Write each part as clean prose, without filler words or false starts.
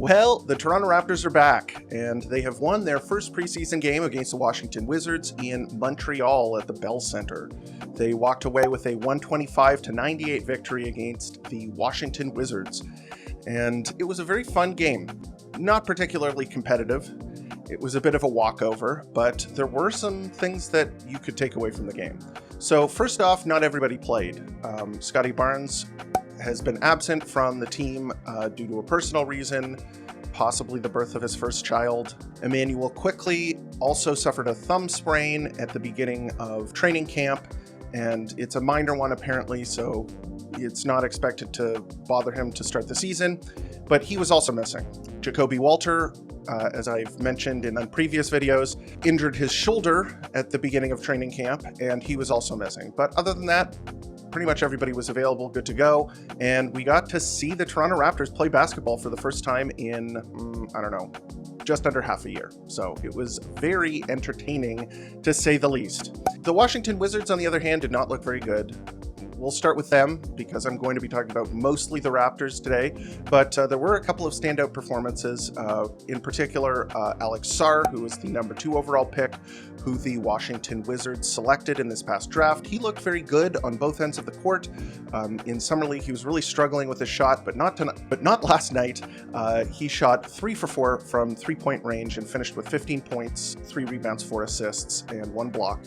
Well, the Toronto Raptors are back, and they have won their first preseason game against the Washington Wizards in Montreal at the Bell Center. They walked away with a 125-98 victory against the Washington Wizards, and it was a very fun game. Not particularly competitive. It was a bit of a walkover, but there were some things that you could take away from the game. So first off, not everybody played. Scotty Barnes has been absent from the team due to a personal reason, possibly the birth of his first child. Emmanuel quickly also suffered a thumb sprain at the beginning of training camp, and it's a minor one apparently, so it's not expected to bother him to start the season, but he was also missing. Jacoby Walter, as I've mentioned in previous videos, injured his shoulder at the beginning of training camp, and he was also missing. But other than that, pretty much everybody was available, good to go, and we got to see the Toronto Raptors play basketball for the first time in, I don't know, just under half a year. So it was very entertaining, to say the least. The Washington Wizards, on the other hand, did not look very good. We'll start with them because I'm going to be talking about mostly the Raptors today, but there were a couple of standout performances. In particular, Alex Sarr, who was the #2 overall pick, who the Washington Wizards selected in this past draft. He looked very good on both ends of the court. In Summer League, he was really struggling with his shot, but not last night. He shot 3 for 4 from three-point range and finished with 15 points, 3 rebounds, 4 assists, and 1 block.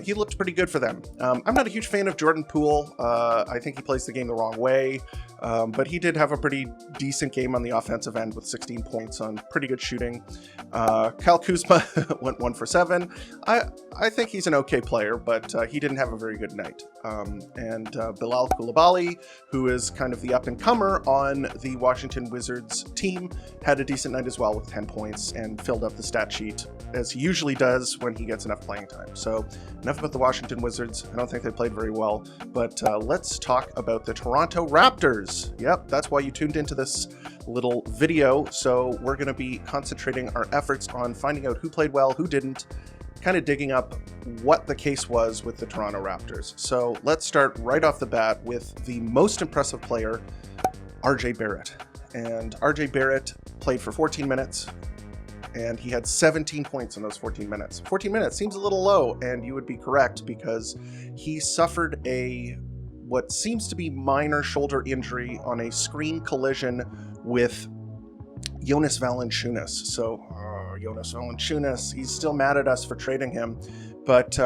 He looked pretty good for them. I'm not a huge fan of Jordan Poole. I think he plays the game the wrong way, but he did have a pretty decent game on the offensive end with 16 points on pretty good shooting. Kyle Kuzma went 1 for 7. I think he's an okay player, but he didn't have a very good night. And Bilal Coulibaly, who is kind of the up-and-comer on the Washington Wizards team, had a decent night as well with 10 points and filled up the stat sheet, as he usually does when he gets enough playing time. So enough about the Washington Wizards. I don't think they played very well, but let's talk about the Toronto Raptors. Yep, that's why you tuned into this little video. So we're going to be concentrating our efforts on finding out who played well, who didn't, kind of digging up what the case was with the Toronto Raptors. So let's start right off the bat with the most impressive player, RJ Barrett. And RJ Barrett played for 14 minutes, and he had 17 points in those 14 minutes. 14 minutes seems a little low, and you would be correct because he suffered what seems to be minor shoulder injury on a screen collision with Jonas Valanciunas. So Jonas Valanciunas, he's still mad at us for trading him, but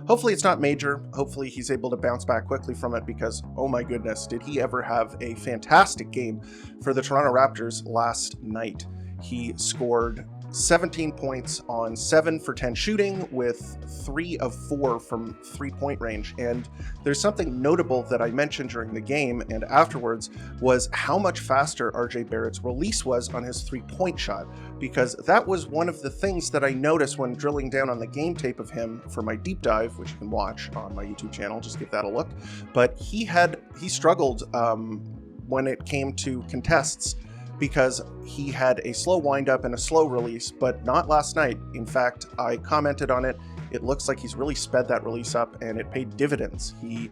hopefully it's not major. Hopefully he's able to bounce back quickly from it because, oh my goodness, did he ever have a fantastic game for the Toronto Raptors last night. He scored 17 points on 7 for 10 shooting with 3 of 4 from three-point range. And there's something notable that I mentioned during the game and afterwards was how much faster RJ Barrett's release was on his three-point shot, because that was one of the things that I noticed when drilling down on the game tape of him for my deep dive, which you can watch on my YouTube channel. Just give that a look. But he struggled when it came to contests, because he had a slow windup and a slow release, but not last night. In fact, I commented on it. It looks like he's really sped that release up, and it paid dividends. He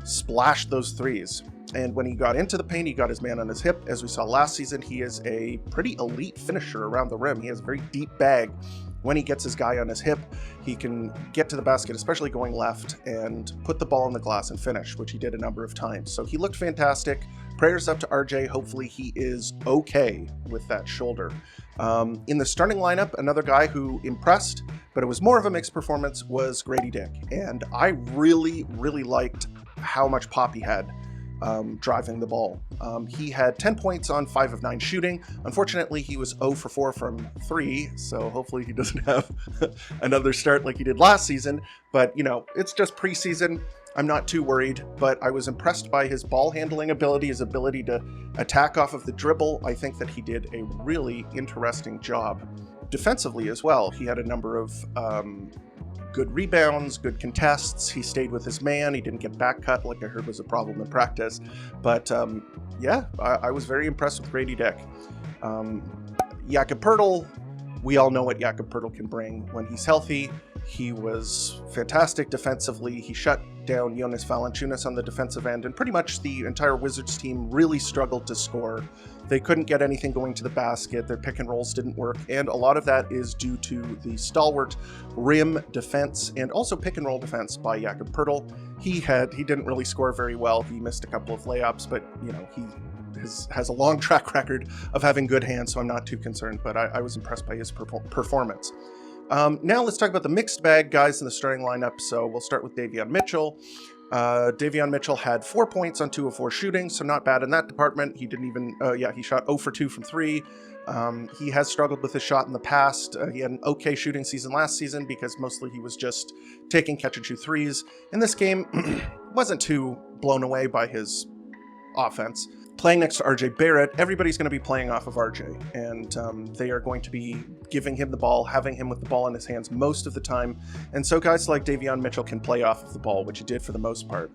splashed those threes. And when he got into the paint, he got his man on his hip. As we saw last season, he is a pretty elite finisher around the rim. He has a very deep bag. When he gets his guy on his hip, he can get to the basket, especially going left, and put the ball on the glass and finish, which he did a number of times. So he looked fantastic. Prayers up to RJ. Hopefully he is okay with that shoulder. In the starting lineup, another guy who impressed, but it was more of a mixed performance, was Grady Dick. And I really, really liked how much pop he had driving the ball. He had 10 points on 5 of 9 shooting. Unfortunately, he was 0 for 4 from 3, so hopefully he doesn't have another start like he did last season. But, you know, it's just preseason. I'm not too worried, but I was impressed by his ball handling ability, his ability to attack off of the dribble. I think that he did a really interesting job defensively as well. He had a number of good rebounds, good contests. He stayed with his man. He didn't get back cut like I heard was a problem in practice. But yeah, I was very impressed with Grady Dick. Jakob Poeltl, we all know what Jakob Poeltl can bring when he's healthy. He was fantastic defensively. He shut down Jonas Valanciunas on the defensive end, and pretty much the entire Wizards team really struggled to score They couldn't get anything going to the basket. Their pick and rolls didn't work. And a lot of that is due to the stalwart rim defense and also pick and roll defense by Jakob Poeltl. He didn't really score very well. He missed a couple of layups, but you know, he has a long track record of having good hands, so I'm not too concerned, but I was impressed by his performance. Now let's talk about the mixed bag guys in the starting lineup. So we'll start with Davion Mitchell. Davion Mitchell had 4 points on 2 of 4 shooting, so not bad in that department. He didn't even, he shot 0 for 2 from 3. He has struggled with his shot in the past. He had an okay shooting season last season because mostly he was just taking catch-and-shoot threes. In this game, wasn't too blown away by his offense. Playing next to RJ Barrett, everybody's going to be playing off of RJ, and they are going to be giving him the ball, having him with the ball in his hands most of the time. And so guys like Davion Mitchell can play off of the ball, which he did for the most part.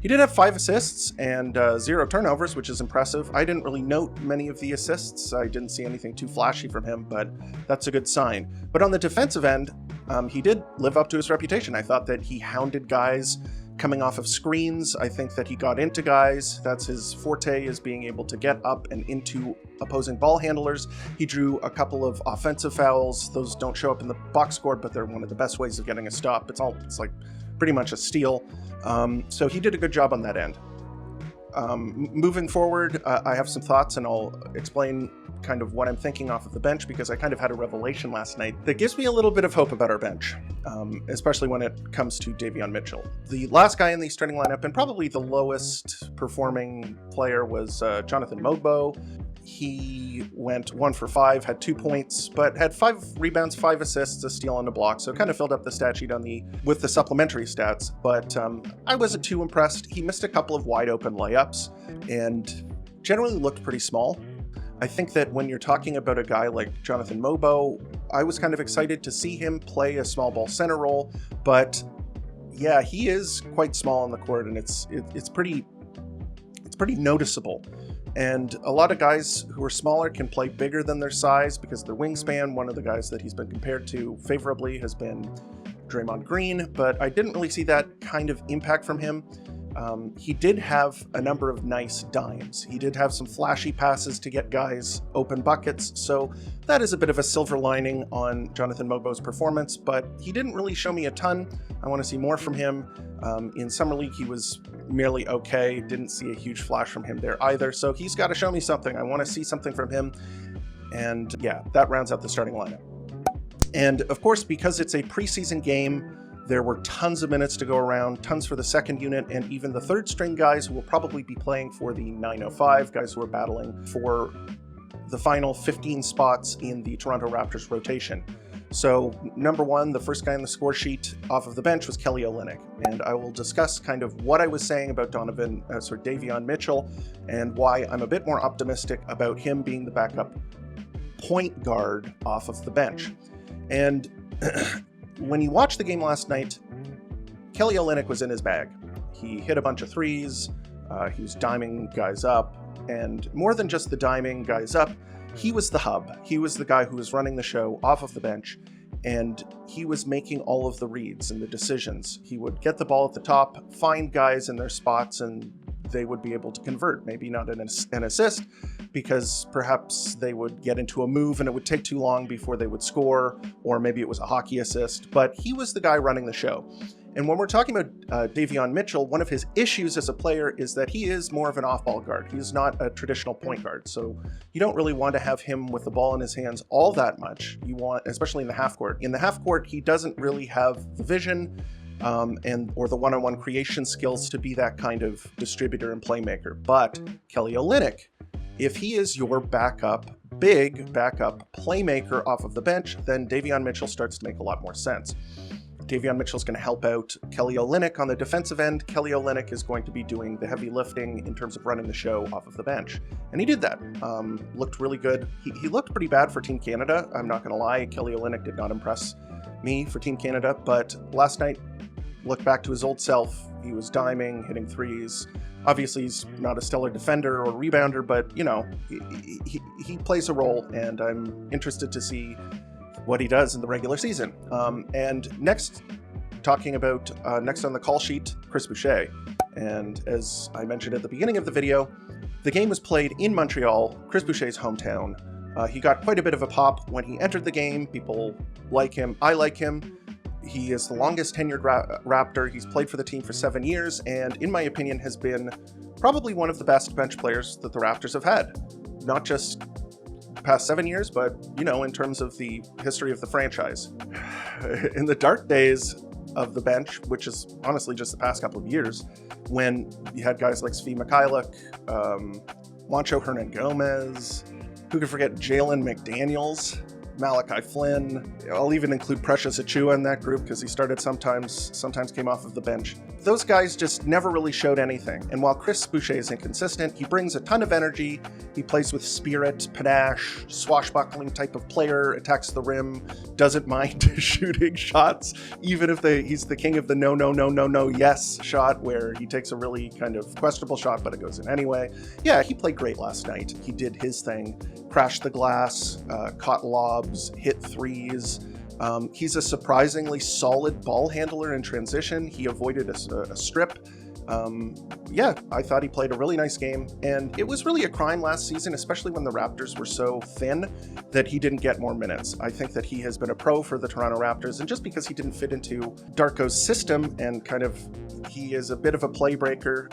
He did have 5 assists and 0 turnovers, which is impressive. I didn't really note many of the assists. I didn't see anything too flashy from him, but that's a good sign. But on the defensive end, he did live up to his reputation. I thought that he hounded guys coming off of screens. I think that he got into guys. That's his forte, is being able to get up and into opposing ball handlers. He drew a couple of offensive fouls. Those don't show up in the box score, but they're one of the best ways of getting a stop. It's like pretty much a steal. So he did a good job on that end. Moving forward, I have some thoughts, and I'll explain kind of what I'm thinking off of the bench, because I kind of had a revelation last night that gives me a little bit of hope about our bench, especially when it comes to Davion Mitchell. The last guy in the starting lineup, and probably the lowest performing player, was Jonathan Mogbo. He went 1 for 5, had 2 points, but had 5 rebounds, 5 assists, a steal, and a block. So it kind of filled up the stat sheet with the supplementary stats. But I wasn't too impressed. He missed a couple of wide open layups and generally looked pretty small. I think that when you're talking about a guy like Jonathan Mogbo, I was kind of excited to see him play a small ball center role, but yeah, he is quite small on the court, and it's pretty noticeable. And a lot of guys who are smaller can play bigger than their size because of their wingspan. One of the guys that he's been compared to favorably has been Draymond Green, but I didn't really see that kind of impact from him. He did have a number of nice dimes. He did have some flashy passes to get guys open buckets, so that is a bit of a silver lining on Jonathan Mogbo's performance, but he didn't really show me a ton. I want to see more from him. In Summer League, he was merely okay. Didn't see a huge flash from him there either, so he's got to show me something. I want to see something from him, and yeah, that rounds out the starting lineup. And of course, because it's a preseason game, there were tons of minutes to go around, tons for the second unit, and even the third string guys who will probably be playing for the 905, guys who are battling for the final 15 spots in the Toronto Raptors rotation. So number one, the first guy on the score sheet off of the bench was Kelly Olynyk, and I will discuss kind of what I was saying about Davion Mitchell and why I'm a bit more optimistic about him being the backup point guard off of the bench. And when you watched the game last night, Kelly Olynyk was in his bag. He hit a bunch of threes, he was diming guys up, and more than just the diming guys up, he was the hub. He was the guy who was running the show off of the bench, and he was making all of the reads and the decisions. He would get the ball at the top, find guys in their spots, and they would be able to convert. Maybe not an assist, because perhaps they would get into a move and it would take too long before they would score, or maybe it was a hockey assist, but he was the guy running the show. And when we're talking about Davion Mitchell, one of his issues as a player is that he is more of an off-ball guard. He's not a traditional point guard, so you don't really want to have him with the ball in his hands all that much. You want, especially in the half court. In the half court, he doesn't really have the vision or the one-on-one creation skills to be that kind of distributor and playmaker. But Kelly Olynyk, if he is your backup playmaker off of the bench, then Davion Mitchell starts to make a lot more sense. Davion Mitchell's going to help out Kelly Olynyk on the defensive end. Kelly Olynyk is going to be doing the heavy lifting in terms of running the show off of the bench. And he did that. Looked really good. He looked pretty bad for Team Canada. I'm not going to lie. Kelly Olynyk did not impress me for Team Canada. But last night, looked back to his old self. He was diming, hitting threes. Obviously, he's not a stellar defender or rebounder, but, you know, he plays a role, and I'm interested to see what he does in the regular season. And next, talking about next on the call sheet, Chris Boucher. And as I mentioned at the beginning of the video, The game was played in Montreal, Chris Boucher's hometown. He got quite a bit of a pop when he entered the game. People like him. I like him. He is the longest tenured Raptor. He's played for the team for 7 years, and in my opinion has been probably one of the best bench players that the Raptors have had. Not just the past 7 years, but, you know, in terms of the history of the franchise. In the dark days of the bench, which is honestly just the past couple of years, when you had guys like Svi Mikhailuk, Juancho Hernan-Gomez, who could forget Jalen McDaniels, Malachi Flynn. I'll even include Precious Achiuwa in that group because he started sometimes came off of the bench. Those guys just never really showed anything. And while Chris Boucher is inconsistent, he brings a ton of energy. He plays with spirit, panache, swashbuckling type of player, attacks the rim, doesn't mind shooting shots, even if he's the king of the no, yes shot, where he takes a really kind of questionable shot, but it goes in anyway. Yeah, he played great last night. He did his thing, crashed the glass, caught lobs, hit threes. He's a surprisingly solid ball handler in transition. He avoided a strip. Yeah, I thought he played a really nice game, and it was really a crime last season, especially when the Raptors were so thin, that he didn't get more minutes. I think that he has been a pro for the Toronto Raptors, and just because he didn't fit into Darko's system and kind of he is a bit of a play breaker,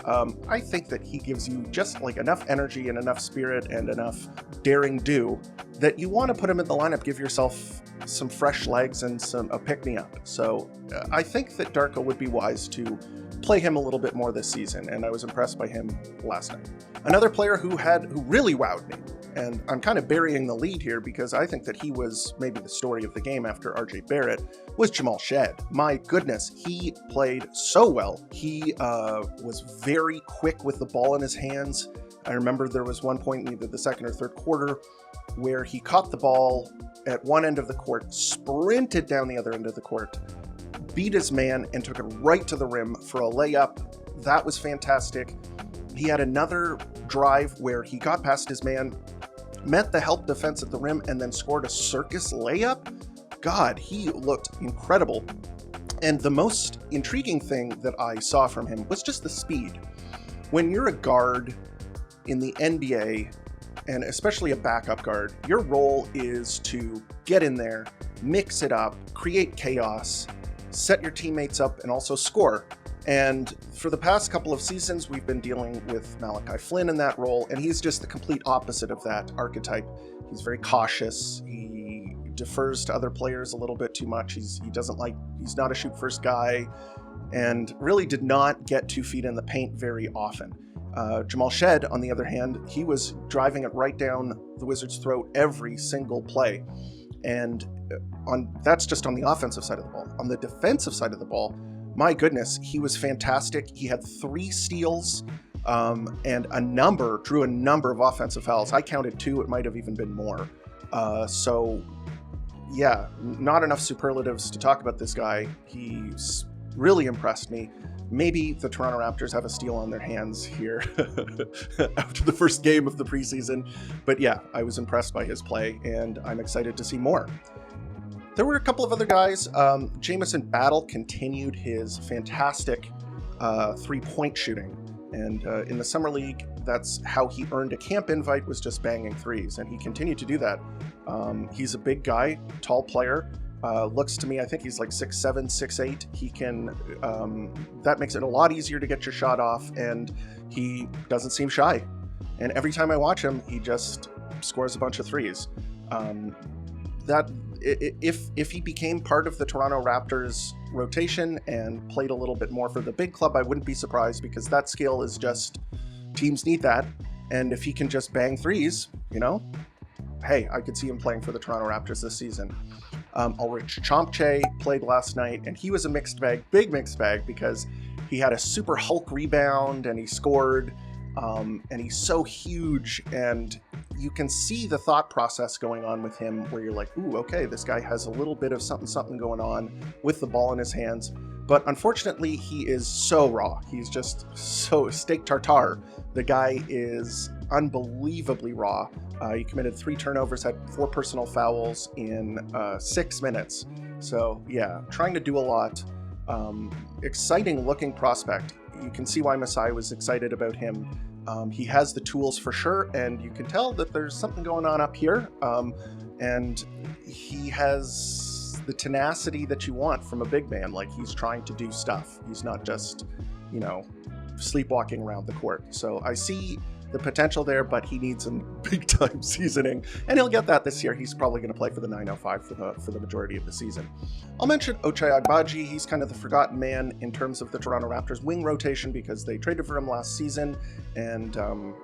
I think that he gives you just like enough energy and enough spirit and enough daring do that you want to put him in the lineup, give yourself some fresh legs and a pick-me-up. So I think that Darko would be wise to play him a little bit more this season, and I was impressed by him last night. Another player who really wowed me, and I'm kind of burying the lead here because I think that he was maybe the story of the game after RJ Barrett, was Jamal Shead. My goodness, he played so well. He was very quick with the ball in his hands. I remember there was one point in either the second or third quarter where he caught the ball at one end of the court, sprinted down the other end of the court, beat his man, and took it right to the rim for a layup. That was fantastic. He had another drive where he got past his man, met the help defense at the rim, and then scored a circus layup. God, he looked incredible. And the most intriguing thing that I saw from him was just the speed. When you're a guard in the NBA, and especially a backup guard, your role is to get in there, mix it up, create chaos, set your teammates up, and also score. And for the past couple of seasons, we've been dealing with Malachi Flynn in that role, and he's just the complete opposite of that archetype. He's very cautious. He defers to other players a little bit too much. He's not a shoot first guy, and really did not get 2 feet in the paint very often. Jamal Shead, on the other hand, he was driving it right down the Wizards' throat every single play. And that's just on the offensive side of the ball. On the defensive side of the ball, my goodness, he was fantastic. He had 3 steals and drew a number of offensive fouls. I counted 2, it might have even been more. So yeah, not enough superlatives to talk about this guy. He's really impressed me. Maybe the Toronto Raptors have a steal on their hands here after the first game of the preseason. But yeah, I was impressed by his play, and I'm excited to see more. There were a couple of other guys. Jamison Battle continued his fantastic 3-point shooting. And in the Summer League, that's how he earned a camp invite, was just banging threes. And he continued to do that. He's a big guy, tall player. Looks to me, I think he's like 6'7", 6'8". He can, that makes it a lot easier to get your shot off, and he doesn't seem shy. And every time I watch him, he just scores a bunch of threes. If he became part of the Toronto Raptors rotation and played a little bit more for the big club, I wouldn't be surprised, because that skill is just, teams need that. And if he can just bang threes, you know, hey, I could see him playing for the Toronto Raptors this season. Ulrich Chomche played last night, and he was a mixed bag, big mixed bag, because he had a super Hulk rebound and he scored, and he's so huge, and you can see the thought process going on with him where you're like, ooh, okay, this guy has a little bit of something going on with the ball in his hands. But unfortunately, he is so raw. He's just so steak tartare. The guy is unbelievably raw. He committed 3 turnovers, had 4 personal fouls in 6 minutes. So yeah, trying to do a lot. Exciting looking prospect. You can see why Masai was excited about him. He has the tools for sure, and you can tell that there's something going on up here. And he has the tenacity that you want from a big man. Like, he's trying to do stuff. He's not just, you know, sleepwalking around the court. So I see the potential there, but he needs some big time seasoning, and he'll get that this year. He's probably going to play for the 905 for the majority of the season. I'll mention Ochai Agbaji. He's kind of the forgotten man in terms of the Toronto Raptors wing rotation because they traded for him last season, and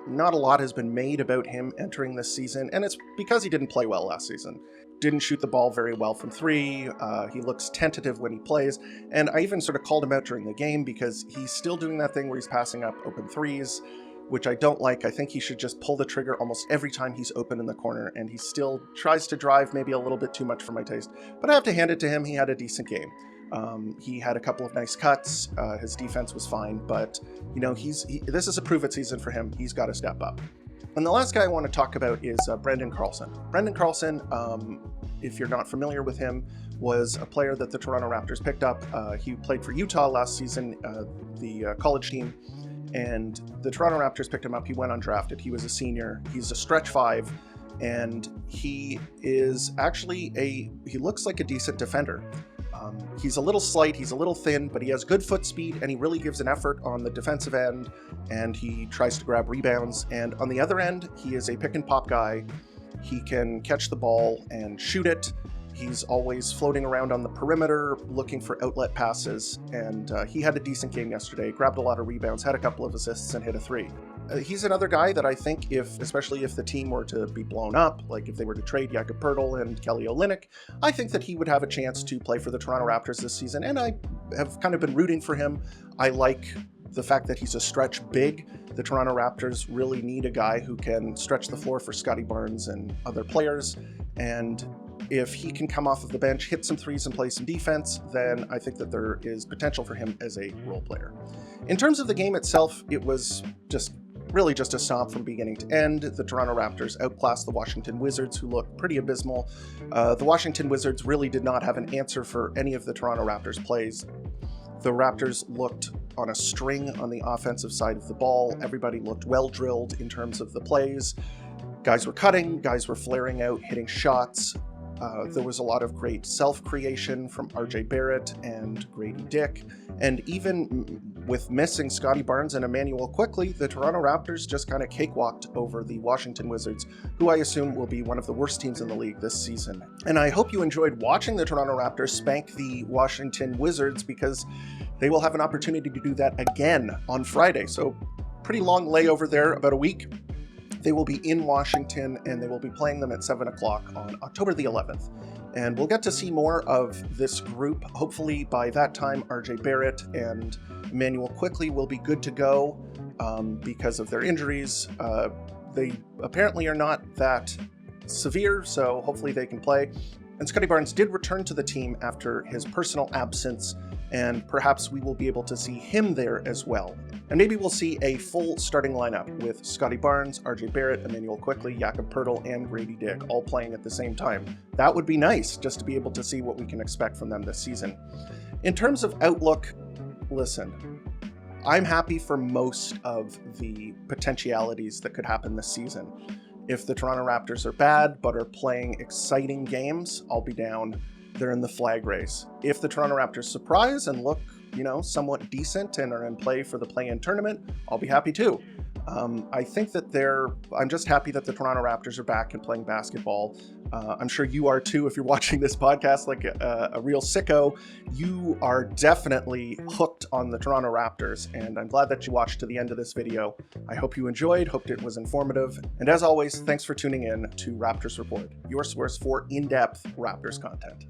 not a lot has been made about him entering this season, and it's because he didn't play well last season. Didn't shoot the ball very well from three. He looks tentative when he plays, and I even sort of called him out during the game because he's still doing that thing where he's passing up open threes, which I don't like. I think he should just pull the trigger almost every time he's open in the corner, and he still tries to drive maybe a little bit too much for my taste. But I have to hand it to him. He had a decent game. He had a couple of nice cuts. His defense was fine, but you know, this is a prove-it season for him. He's got to step up. And the last guy I want to talk about is Brendan Carlson. Brendan Carlson, if you're not familiar with him, was a player that the Toronto Raptors picked up. He played for Utah last season, the college team. And the Toronto Raptors picked him up. He went undrafted. He was a senior. He's a stretch five, and he is actually he looks like a decent defender. He's a little slight, he's a little thin, but he has good foot speed, and he really gives an effort on the defensive end, and he tries to grab rebounds. And on the other end, he is a pick and pop guy. He can catch the ball and shoot it. He's always floating around on the perimeter, looking for outlet passes, and he had a decent game yesterday, grabbed a lot of rebounds, had a couple of assists, and hit a three. He's another guy that I think especially if the team were to be blown up, like if they were to trade Jakob Poeltl and Kelly Olynyk, I think that he would have a chance to play for the Toronto Raptors this season, and I have kind of been rooting for him. I like the fact that he's a stretch big. The Toronto Raptors really need a guy who can stretch the floor for Scottie Barnes and other players, and if he can come off of the bench, hit some threes and play some defense, then I think that there is potential for him as a role player. In terms of the game itself, it was really just a stomp from beginning to end. The Toronto Raptors outclassed the Washington Wizards, who looked pretty abysmal. The Washington Wizards really did not have an answer for any of the Toronto Raptors plays. The Raptors looked on a string on the offensive side of the ball. Everybody looked well drilled in terms of the plays. Guys were cutting, guys were flaring out, hitting shots. There was a lot of great self-creation from RJ Barrett and Grady Dick, and even with missing Scottie Barnes and Emmanuel Quickley, the Toronto Raptors just kind of cakewalked over the Washington Wizards, who I assume will be one of the worst teams in the league this season. And I hope you enjoyed watching the Toronto Raptors spank the Washington Wizards, because they will have an opportunity to do that again on Friday. So pretty long layover there, about a week. They will be in Washington, and they will be playing them at 7 o'clock on October the 11th. And we'll get to see more of this group. Hopefully by that time, RJ Barrett and Emmanuel Quickley will be good to go because of their injuries. They apparently are not that severe, so hopefully they can play. And Scottie Barnes did return to the team after his personal absence, and perhaps we will be able to see him there as well. And maybe we'll see a full starting lineup with Scottie Barnes, RJ Barrett, Emmanuel Quickley, Jakob Poeltl, and Grady Dick all playing at the same time. That would be nice, just to be able to see what we can expect from them this season. In terms of outlook, listen, I'm happy for most of the potentialities that could happen this season. If the Toronto Raptors are bad but are playing exciting games, I'll be down. They're in the flag race. If the Toronto Raptors surprise and look, somewhat decent and are in play for the play-in tournament, I'll be happy too. I think that I'm just happy that the Toronto Raptors are back and playing basketball. I'm sure you are too if you're watching this podcast like a real sicko. You are definitely hooked on the Toronto Raptors, and I'm glad that you watched to the end of this video. I hope you enjoyed, hoped it was informative, and as always, thanks for tuning in to Raptors Report, your source for in-depth Raptors content.